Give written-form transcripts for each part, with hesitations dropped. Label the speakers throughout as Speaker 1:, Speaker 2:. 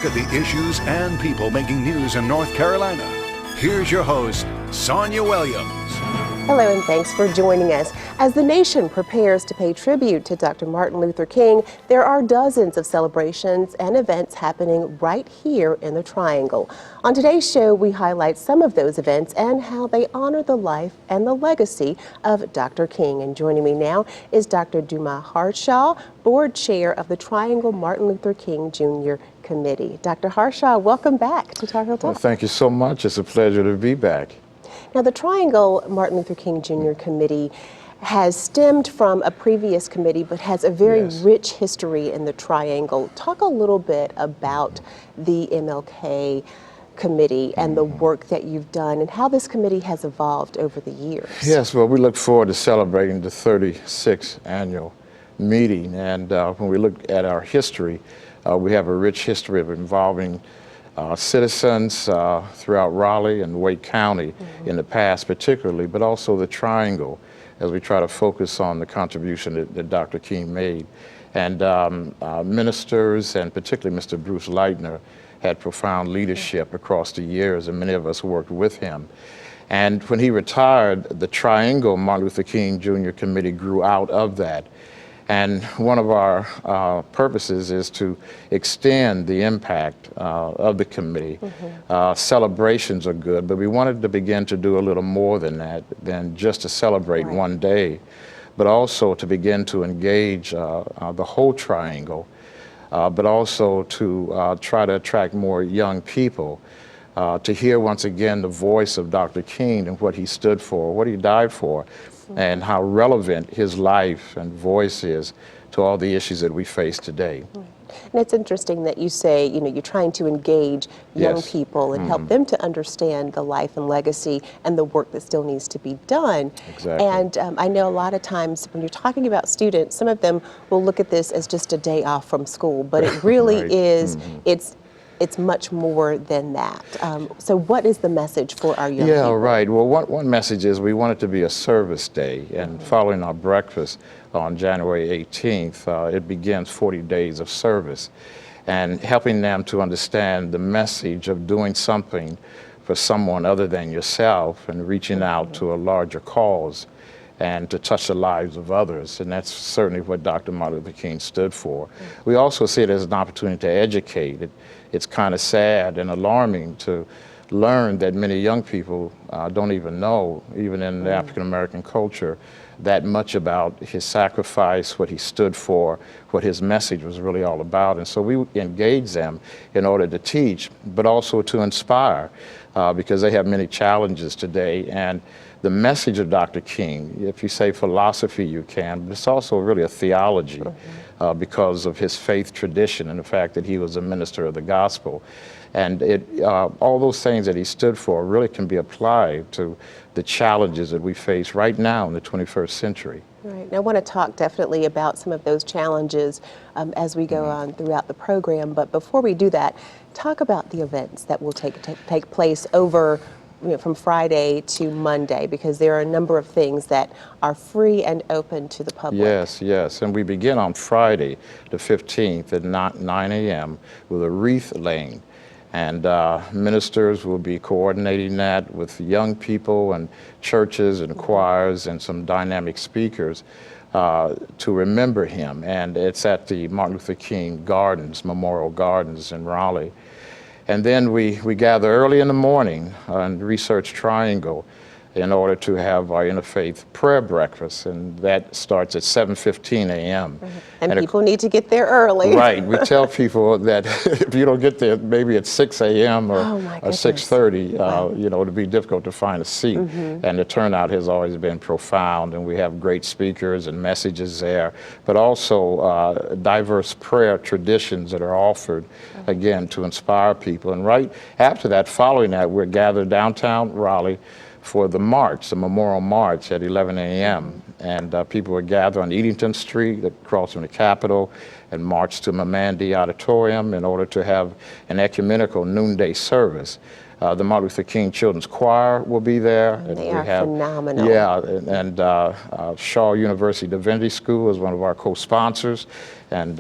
Speaker 1: look at the issues and people making news in North Carolina. Here's your host, Sonia Williams.
Speaker 2: Hello and thanks for joining us. As the nation prepares to pay tribute to Dr. Martin Luther King, there are dozens of celebrations and events happening right here in the Triangle. On today's show, we highlight some of those events and how they honor the life and the legacy of Dr. King. And joining me now is Dr. Duma Harshaw, Board Chair of the Triangle Martin Luther King Jr. Committee. Dr. Harshaw, welcome back to Tar Heel Talk.
Speaker 3: Well, thank you so much. It's a pleasure to be back.
Speaker 2: Now, the Triangle Martin Luther King Jr. Committee has stemmed from a previous committee, but has a very rich history in the Triangle. Talk a little bit about the MLK Committee and the work that you've done and how this committee has evolved over the years.
Speaker 3: Yes, well, we look forward to celebrating the 36th annual meeting. And when we look at our history, we have a rich history of involving citizens throughout Raleigh and Wake County in the past particularly, but also the Triangle as we try to focus on the contribution that Dr. King made. And ministers, and particularly Mr. Bruce Leitner, had profound leadership across the years, and many of us worked with him. And when he retired, the Triangle Martin Luther King Jr. Committee grew out of that. And one of our purposes is to extend the impact of the committee. Celebrations are good, but we wanted to begin to do a little more than that, than just to celebrate one day, but also to begin to engage the whole Triangle, but also to try to attract more young people to hear once again the voice of Dr. King and what he stood for, what he died for, and how relevant his life and voice is to all the issues that we face today.
Speaker 2: And it's interesting that you say, you know, you're trying to engage young people and help them to understand the life and legacy and the work that still needs to be done.
Speaker 3: Exactly.
Speaker 2: And I know a lot of times when you're talking about students, some of them will look at this as just a day off from school, but it really is, it's much more than that. So what is the message for our young people?
Speaker 3: Yeah, right. Well, one message is we want it to be a service day, and following our breakfast on January 18th, it begins 40 days of service, and helping them to understand the message of doing something for someone other than yourself and reaching out to a larger cause and to touch the lives of others. And that's certainly what Dr. Martin Luther King stood for. We also see it as an opportunity to educate. It's kind of sad and alarming to learn that many young people don't even know, even in the African American culture, that much about his sacrifice, what he stood for, what his message was really all about. And so we engage them in order to teach, but also to inspire, because they have many challenges today. And the message of Dr. King, if you say philosophy, you can, but it's also really a theology because of his faith tradition and the fact that he was a minister of the gospel. And all those things that he stood for really can be applied to the challenges that we face right now in the 21st century.
Speaker 2: Right. And I want to talk definitely about some of those challenges as we go on throughout the program. But before we do that, talk about the events that will take place over from Friday to Monday, because there are a number of things that are free and open to the public.
Speaker 3: Yes. And we begin on Friday, the 15th at 9 a.m. with a wreath laying. And ministers will be coordinating that with young people and churches and choirs and some dynamic speakers to remember him. And it's at the Martin Luther King Gardens, Memorial Gardens in Raleigh. And then we gather early in the morning in Research Triangle in order to have our interfaith prayer breakfast, and that starts at 7:15 a.m.
Speaker 2: And people need to get there early.
Speaker 3: Right. We tell people that if you don't get there maybe at 6 a.m. or 6:30, it'll be difficult to find a seat. And the turnout has always been profound, and we have great speakers and messages there, but also diverse prayer traditions that are offered, again, to inspire people. And right after that, following that, we're gathered downtown Raleigh for the march, the Memorial March at 11 a.m. And people would gather on Edenton Street across from the Capitol and march to Mamandi Auditorium in order to have an ecumenical noonday service. The Martin Luther King Children's Choir will be there.
Speaker 2: And they are phenomenal.
Speaker 3: Yeah, and Shaw University Divinity School is one of our co-sponsors, and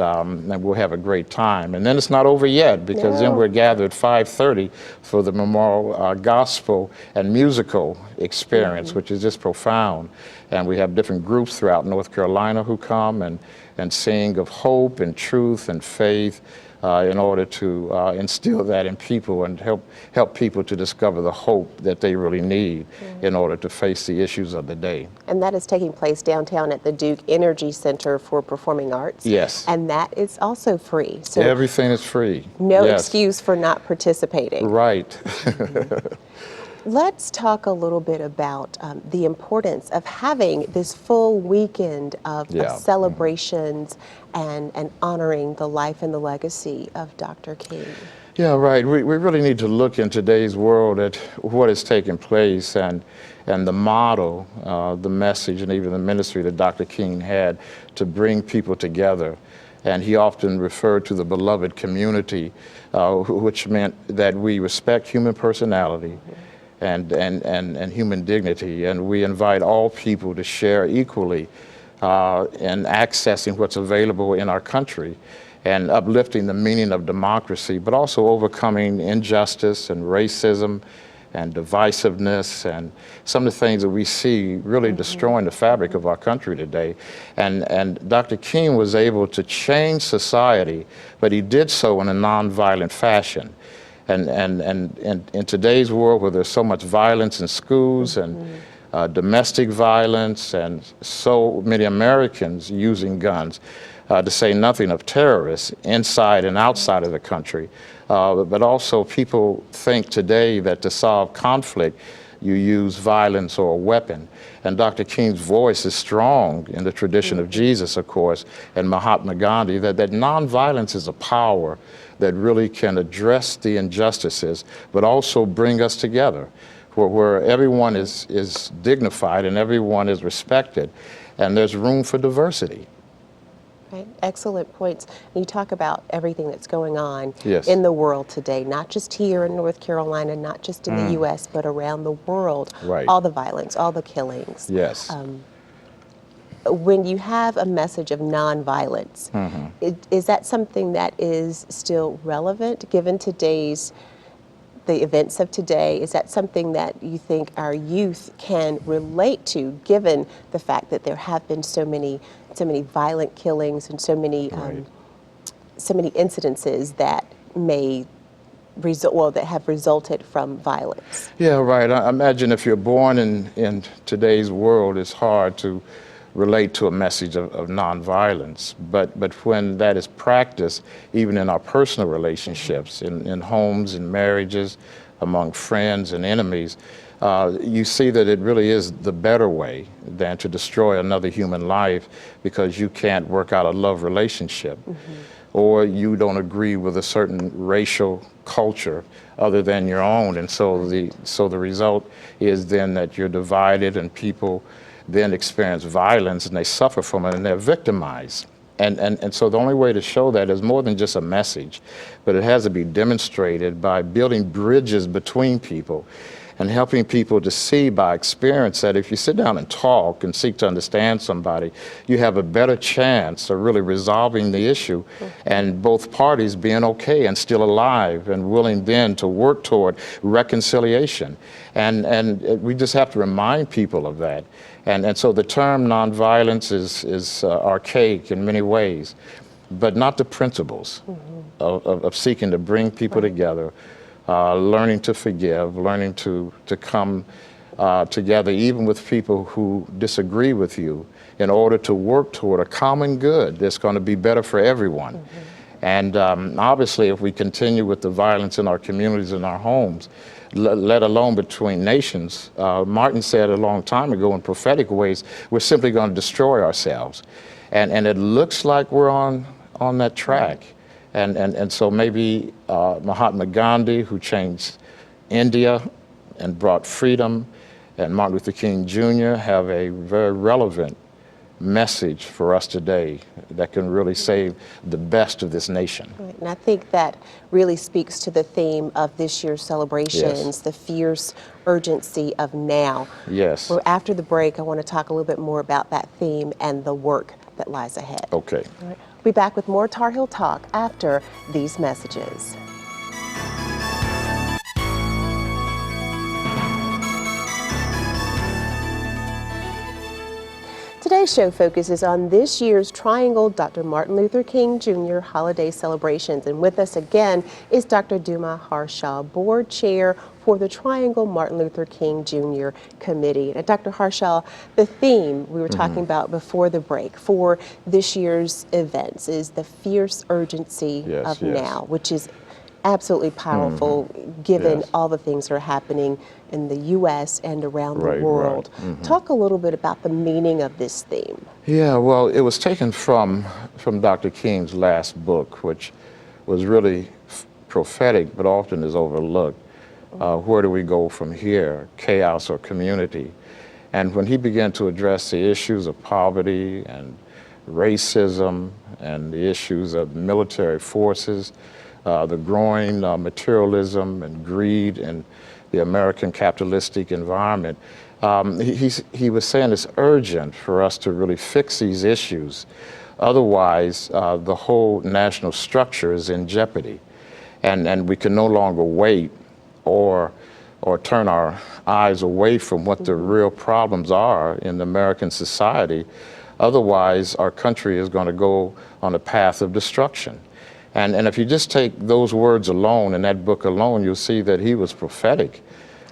Speaker 3: we'll have a great time. And then it's not over yet, because then we're gathered at 5:30 for the memorial gospel and musical experience, which is just profound. And we have different groups throughout North Carolina who come and sing of hope and truth and faith, in order to instill that in people and help people to discover the hope that they really need in order to face the issues of the day.
Speaker 2: And that is taking place downtown at the Duke Energy Center for Performing Arts.
Speaker 3: Yes.
Speaker 2: And that is also free. So
Speaker 3: everything is free.
Speaker 2: no
Speaker 3: Yes.
Speaker 2: excuse for not participating.
Speaker 3: Right.
Speaker 2: Let's talk a little bit about the importance of having this full weekend of celebrations and honoring the life and the legacy of Dr. King.
Speaker 3: Yeah, right. We really need to look in today's world at what is taking place and the model, the message, and even the ministry that Dr. King had to bring people together. And he often referred to the beloved community, which meant that we respect human personality and human dignity, and we invite all people to share equally in accessing what's available in our country and uplifting the meaning of democracy, but also overcoming injustice and racism and divisiveness and some of the things that we see really destroying the fabric of our country today. And Dr. King was able to change society, but he did so in a nonviolent fashion. And in today's world, where there's so much violence in schools and domestic violence and so many Americans using guns, to say nothing of terrorists inside and outside of the country. But also people think today that to solve conflict, you use violence or a weapon. And Dr. King's voice is strong in the tradition of Jesus, of course, and Mahatma Gandhi, that nonviolence is a power that really can address the injustices, but also bring us together, where everyone is dignified and everyone is respected, and there's room for diversity.
Speaker 2: Right. Excellent points. You talk about everything that's going on
Speaker 3: Yes.
Speaker 2: in the world today, not just here in North Carolina, not just in the U.S., but around the world.
Speaker 3: Right.
Speaker 2: All the violence, all the killings.
Speaker 3: Yes.
Speaker 2: When you have a message of nonviolence, is that something that is still relevant given the events of today? Is that something that you think our youth can relate to, given the fact that there have been so many violent killings and so many incidences that that have resulted from violence?
Speaker 3: Yeah, right. I imagine if you're born in today's world, it's hard to relate to a message of nonviolence. But when that is practiced, even in our personal relationships, in homes and marriages, among friends and enemies, you see that it really is the better way than to destroy another human life because you can't work out a love relationship. Or you don't agree with a certain racial culture other than your own. And so the result is then that you're divided, and people then experience violence and they suffer from it and they're victimized. And so the only way to show that is more than just a message, but it has to be demonstrated by building bridges between people and helping people to see by experience that if you sit down and talk and seek to understand somebody, you have a better chance of really resolving the issue and both parties being okay and still alive and willing then to work toward reconciliation. And we just have to remind people of that. And so the term nonviolence is archaic in many ways, but not the principles of seeking to bring people together, learning to forgive, learning to come together even with people who disagree with you in order to work toward a common good that's going to be better for everyone. And obviously, if we continue with the violence in our communities and our homes, let alone between nations, Martin said a long time ago in prophetic ways, we're simply going to destroy ourselves. And it looks like we're on that track. And so maybe Mahatma Gandhi, who changed India and brought freedom, and Martin Luther King Jr. have a very relevant message for us today that can really save the best of this nation.
Speaker 2: Right. And I think that really speaks to the theme of this year's celebrations,
Speaker 3: Yes.
Speaker 2: the fierce urgency of now.
Speaker 3: Yes.
Speaker 2: Well, after the break, I want to talk a little bit more about that theme and the work that lies ahead.
Speaker 3: Okay.
Speaker 2: All right. We'll be back with more Tar Heel Talk after these messages. Today's show focuses on this year's Triangle Dr. Martin Luther King Jr. holiday celebrations. And with us again is Dr. Duma Harshaw, board chair for the Triangle Martin Luther King Jr. Committee. And Dr. Harshaw, the theme we were talking about before the break for this year's events is the fierce urgency
Speaker 3: Yes,
Speaker 2: of
Speaker 3: yes.
Speaker 2: now, which is absolutely powerful given
Speaker 3: Yes.
Speaker 2: all the things that are happening in the U.S. and around
Speaker 3: Right,
Speaker 2: the world.
Speaker 3: right.
Speaker 2: Talk a little bit about the meaning of this theme.
Speaker 3: Yeah, well, it was taken from Dr. King's last book, which was really prophetic, but often is overlooked. Where do we go from here, chaos or community? And when he began to address the issues of poverty and racism and the issues of military forces, the growing materialism and greed in the American capitalistic environment, he was saying it's urgent for us to really fix these issues. Otherwise, the whole national structure is in jeopardy. And we can no longer wait or turn our eyes away from what the real problems are in American society. Otherwise, our country is going to go on a path of destruction. And if you just take those words alone and that book alone, you'll see that he was prophetic.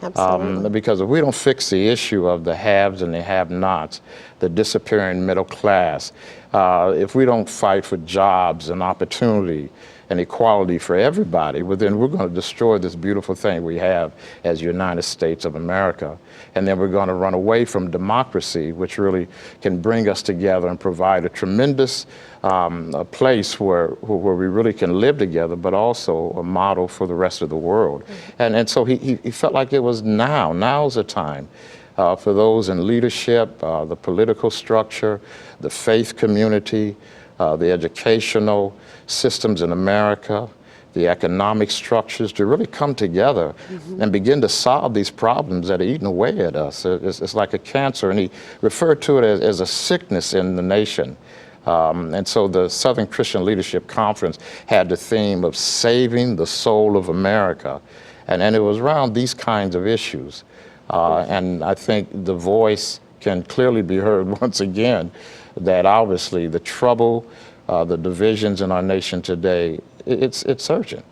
Speaker 2: Absolutely.
Speaker 3: Because if we don't fix the issue of the haves and the have-nots, the disappearing middle class, if we don't fight for jobs and opportunity and equality for everybody, well, then we're going to destroy this beautiful thing we have as United States of America. And then we're going to run away from democracy, which really can bring us together and provide a tremendous a place where we really can live together, but also a model for the rest of the world. And so he felt like it was now's the time for those in leadership, the political structure, the faith community, the educational systems in America, the economic structures to really come together and begin to solve these problems that are eating away at us. It's like a cancer, and he referred to it as a sickness in the nation. And so the Southern Christian Leadership Conference had the theme of saving the soul of America. And it was around these kinds of issues. And I think the voice can clearly be heard once again that obviously the trouble, the divisions in our nation today, it's urgent.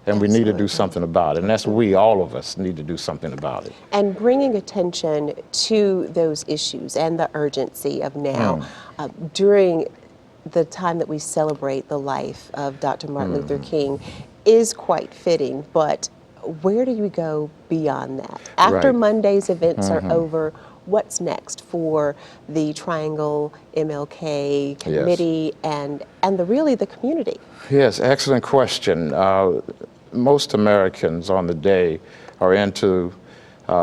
Speaker 3: And we need to do something about it. And that's all of us need to do something about it.
Speaker 2: And bringing attention to those issues and the urgency of now during the time that we celebrate the life of Dr. Martin Luther King is quite fitting, but where do you go beyond that? After
Speaker 3: Right.
Speaker 2: Monday's events are over, what's next for the Triangle MLK committee and really the community?
Speaker 3: Yes, excellent question. Most Americans on the day are into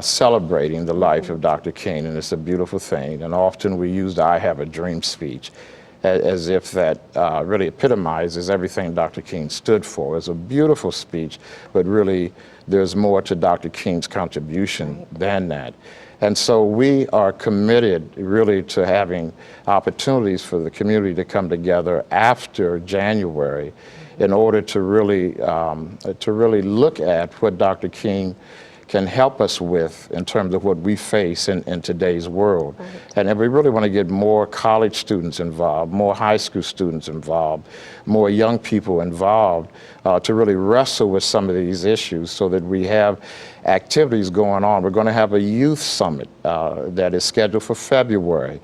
Speaker 3: celebrating the life of Dr. King, and it's a beautiful thing. And often we use the I Have a Dream speech as if that really epitomizes everything Dr. King stood for. It's a beautiful speech, but really there's more to Dr. King's contribution than that. And so we are committed really to having opportunities for the community to come together after January in order to really look at what Dr. King can help us with in terms of what we face in today's world.
Speaker 2: Right.
Speaker 3: And we really want to get more college students involved, more high school students involved, more young people involved to really wrestle with some of these issues so that we have activities going on. We're going to have a youth summit that is scheduled for February.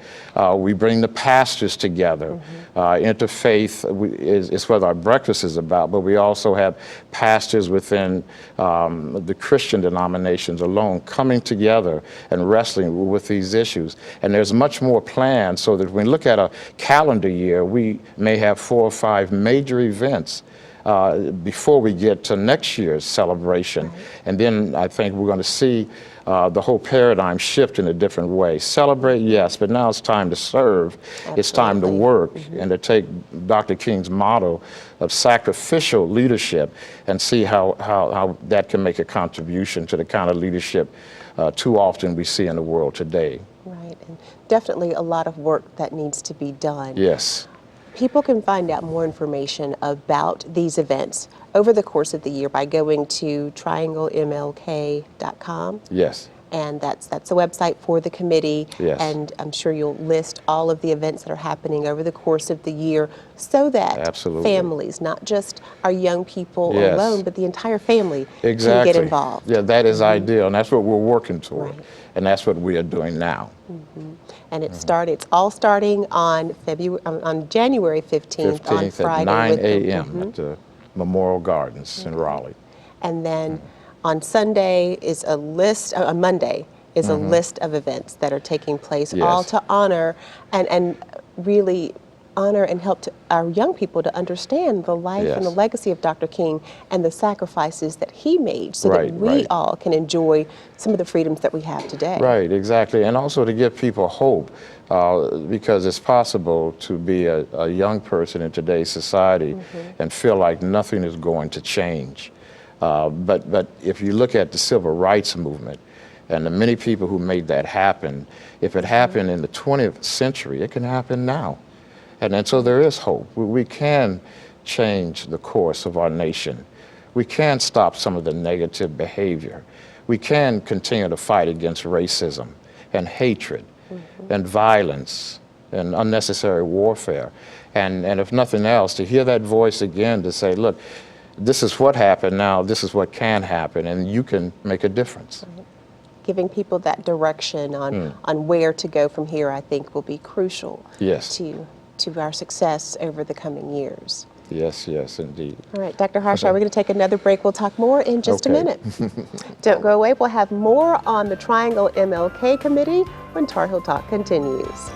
Speaker 3: We bring the pastors together. Interfaith is what our breakfast is about, but we also have pastors within the Christian denominations alone coming together and wrestling with these issues. And there's much more planned so that when we look at a calendar year, we may have 4 or 5 major events before we get to next year's celebration.
Speaker 2: Right.
Speaker 3: And then I think we're going to see the whole paradigm shift in a different way. Celebrate, yes, but now it's time to serve.
Speaker 2: Absolutely.
Speaker 3: It's time to work and to take Dr. King's motto of sacrificial leadership and see how that can make a contribution to the kind of leadership too often we see in the world today.
Speaker 2: Right, and definitely a lot of work that needs to be done.
Speaker 3: Yes.
Speaker 2: People can find out more information about these events over the course of the year by going to trianglemlk.com.
Speaker 3: Yes.
Speaker 2: And that's the website for the committee.
Speaker 3: Yes.
Speaker 2: And I'm sure you'll list all of the events that are happening over the course of the year so that
Speaker 3: Absolutely.
Speaker 2: families, not just our young people
Speaker 3: Yes.
Speaker 2: alone, but the entire family
Speaker 3: Exactly.
Speaker 2: can get involved.
Speaker 3: Yeah, that is ideal, and that's what we're working toward.
Speaker 2: Right.
Speaker 3: And that's what we are doing now.
Speaker 2: And it's all starting on January 15th, on
Speaker 3: 15th
Speaker 2: Friday
Speaker 3: at 9
Speaker 2: with the-
Speaker 3: a.m. at the Memorial Gardens in Raleigh.
Speaker 2: And then on Sunday is a list, on Monday is a list of events that are taking place, all
Speaker 3: Yes.
Speaker 2: to honor and really honor and help our young people to understand the life and the
Speaker 3: Yes.
Speaker 2: legacy of Dr. King and the sacrifices that he made so
Speaker 3: Right,
Speaker 2: that we
Speaker 3: right.
Speaker 2: all can enjoy some of the freedoms that we have today.
Speaker 3: Right, exactly. And also to give people hope, because it's possible to be a young person in today's society and feel like nothing is going to change. But if you look at the civil rights movement and the many people who made that happen, if it happened in the 20th century, it can happen now. And so there is hope. We can change the course of our nation. We can stop some of the negative behavior. We can continue to fight against racism and hatred and violence and unnecessary warfare. And if nothing else, to hear that voice again to say, look, this is what happened now, this is what can happen, and you can make a difference.
Speaker 2: Giving people that direction on where to go from here, I think, will be crucial
Speaker 3: Yes.
Speaker 2: to our success over the coming years.
Speaker 3: Yes, yes, indeed.
Speaker 2: All right, Dr. Harshaw, we're going to take another break. We'll talk more in just a
Speaker 3: Okay.
Speaker 2: minute. Don't go away. We'll have more on the Triangle MLK Committee when Tar Heel Talk continues.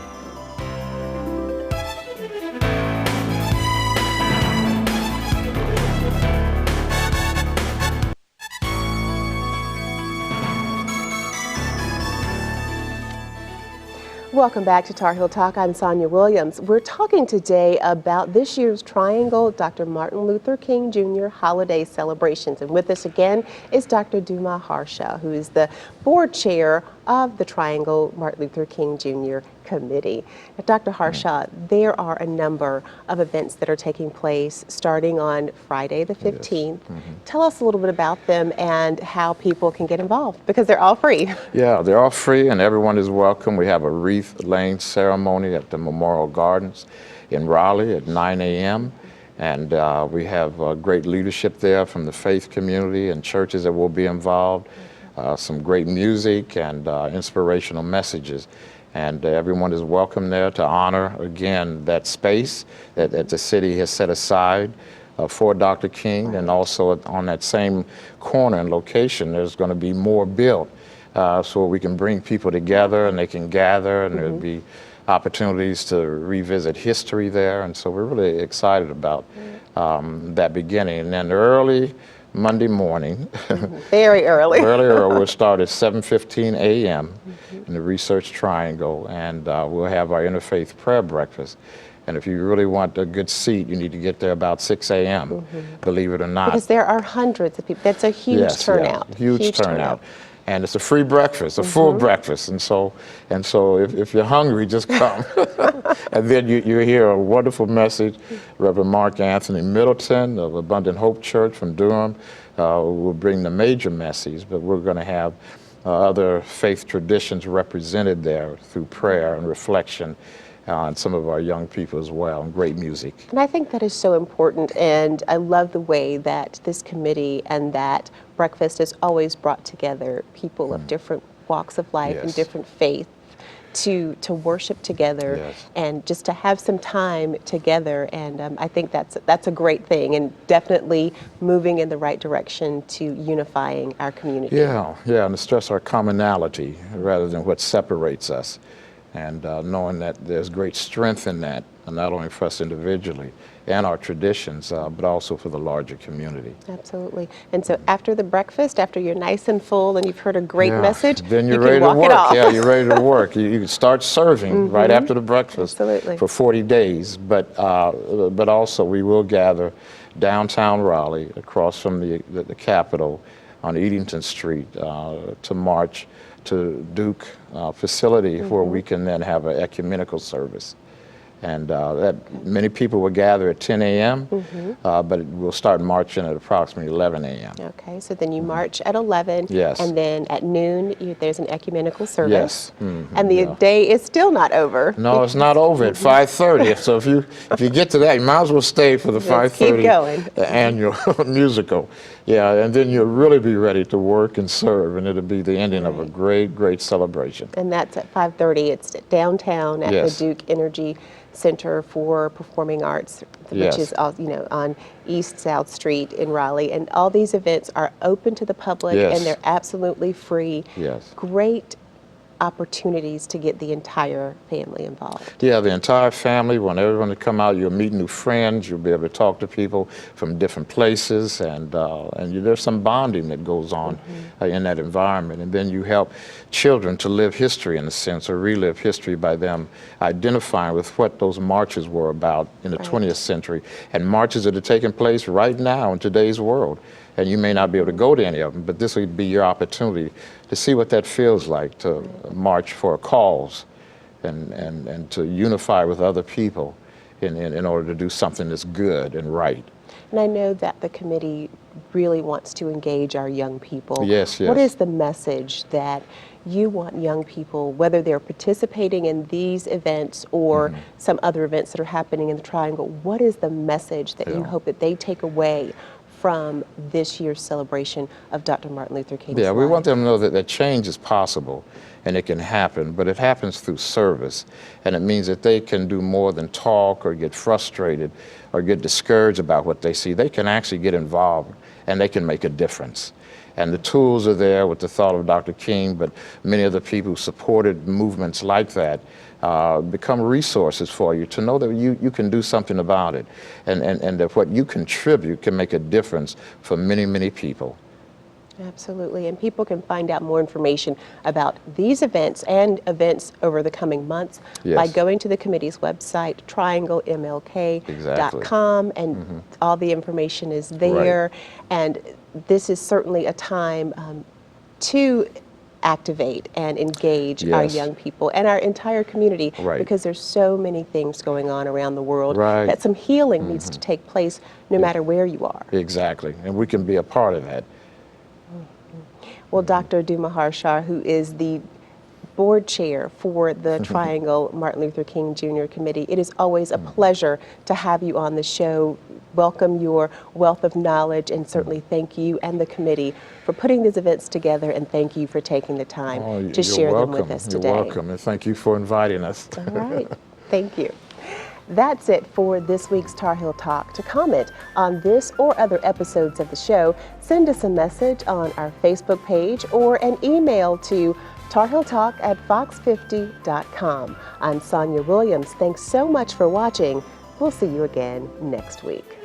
Speaker 2: Welcome back to Tar Heel Talk. I'm Sonia Williams. We're talking today about this year's Triangle Dr. Martin Luther King Jr. holiday celebrations. And with us again is Dr. Duma Harshaw, who is the board chair of the Triangle Martin Luther King Jr. Committee. Now, Dr. Harshaw, there are a number of events that are taking place starting on Friday the 15th. Tell us a little bit about them and how people can get involved, because they're all free.
Speaker 3: Yeah, they're all free and everyone is welcome. We have a wreath laying ceremony at the Memorial Gardens in Raleigh at 9 a.m. And we have great leadership there from the faith community and churches that will be involved. Some great music and inspirational messages. And everyone is welcome there to honor, again, that space that the city has set aside for Dr. King. And also on that same corner and location, there's going to be more built so we can bring people together and they can gather, and there'll be opportunities to revisit history there. And so we're really excited about that beginning. And then early Monday morning,
Speaker 2: Very early.
Speaker 3: we'll start at 7:15 a.m. in the Research Triangle, and we'll have our interfaith prayer breakfast. And if you really want a good seat, you need to get there about 6 a.m., believe it or not.
Speaker 2: Because there are hundreds of people. That's a huge
Speaker 3: Yes,
Speaker 2: turnout.
Speaker 3: yeah, huge turnout. And it's a free breakfast, a full breakfast. And so if you're hungry, just come. And then you hear a wonderful message. Reverend Mark Anthony Middleton of Abundant Hope Church from Durham will bring the major message, but we're going to have other faith traditions represented there through prayer and reflection, and some of our young people as well, and great music.
Speaker 2: And I think that is so important, and I love the way that this committee and that breakfast has always brought together people of different walks of life and
Speaker 3: Yes.
Speaker 2: different faiths to worship together
Speaker 3: Yes.
Speaker 2: and just to have some time together. And I think that's a great thing, and definitely moving in the right direction to unifying our community.
Speaker 3: Yeah, and to stress our commonality rather than what separates us. And knowing that there's great strength in that, and not only for us individually, and our traditions, but also for the larger community.
Speaker 2: Absolutely. And so after the breakfast, after you're nice and full and you've heard a great message,
Speaker 3: then you're
Speaker 2: you
Speaker 3: ready
Speaker 2: can
Speaker 3: to
Speaker 2: walk
Speaker 3: work.
Speaker 2: it off.
Speaker 3: Yeah, you're ready to work. You can start serving right after the breakfast.
Speaker 2: Absolutely.
Speaker 3: For 40 days. But also we will gather downtown Raleigh across from the Capitol on Edenton Street to march to Duke facility where we can then have an ecumenical service. And that many people will gather at 10 a.m., but we'll start marching at approximately 11 a.m.
Speaker 2: Okay, so then you march at 11,
Speaker 3: Yes.
Speaker 2: and then at noon there's an ecumenical service.
Speaker 3: Yes.
Speaker 2: And the day is still not over.
Speaker 3: No, it's not over at 5:30. So if you get to that, you might as well stay for the
Speaker 2: Let's keep
Speaker 3: 5:30
Speaker 2: going.
Speaker 3: annual musical. Yeah, and then you'll really be ready to work and serve, and it'll be the ending of a great celebration.
Speaker 2: And that's at 5:30. It's downtown at
Speaker 3: Yes.
Speaker 2: the Duke Energy Center for Performing Arts, which
Speaker 3: Yes.
Speaker 2: is on East South Street in Raleigh. And all these events are open to the public,
Speaker 3: Yes.
Speaker 2: and they're absolutely free.
Speaker 3: Yes.
Speaker 2: Great opportunities to get the entire family involved.
Speaker 3: Yeah, the entire family, want everyone to come out. You'll meet new friends. You'll be able to talk to people from different places, and there's some bonding that goes on in that environment. And then you help children to live history in a sense, or relive history by them identifying with what those marches were about in the 20th century, and marches that are taking place right now in today's world. And you may not be able to go to any of them, but this would be your opportunity to see what that feels like, to march for a cause and to unify with other people in order to do something that's good and right.
Speaker 2: And I know that the committee really wants to engage our young people.
Speaker 3: Yes, yes.
Speaker 2: What is the message that you want young people, whether they're participating in these events or some other events that are happening in the Triangle, what is the message that you hope that they take away from this year's celebration of Dr. Martin Luther King's
Speaker 3: Yeah, we
Speaker 2: life?
Speaker 3: want them to know that change is possible and it can happen, but it happens through service. And it means that they can do more than talk or get frustrated or get discouraged about what they see. They can actually get involved and they can make a difference. And the tools are there with the thought of Dr. King, but many of the people who supported movements like that become resources for you to know that you can do something about it, and that what you contribute can make a difference for many people.
Speaker 2: Absolutely, and people can find out more information about these events and events over the coming months by
Speaker 3: Yes.
Speaker 2: going to the committee's website, trianglemlk.com, and all the information is there. And this is certainly a time to activate and engage our
Speaker 3: Yes.
Speaker 2: young people and our entire community,
Speaker 3: Right.
Speaker 2: because there's so many things going on around the world
Speaker 3: Right.
Speaker 2: that some healing needs to take place no matter where you are.
Speaker 3: Exactly, and we can be a part of that.
Speaker 2: Well, Dr. Dumahar Shah, who is the board chair for the Triangle Martin Luther King Jr. Committee, it is always a pleasure to have you on the show. Welcome your wealth of knowledge, and certainly thank you and the committee for putting these events together, and thank you for taking the time to
Speaker 3: You're
Speaker 2: share
Speaker 3: welcome.
Speaker 2: them with us today.
Speaker 3: You're welcome, and thank you for inviting us.
Speaker 2: All right, thank you. That's it for this week's Tar Heel Talk. To comment on this or other episodes of the show, send us a message on our Facebook page or an email to tarheeltalk@fox50.com. I'm Sonia Williams. Thanks so much for watching. We'll see you again next week.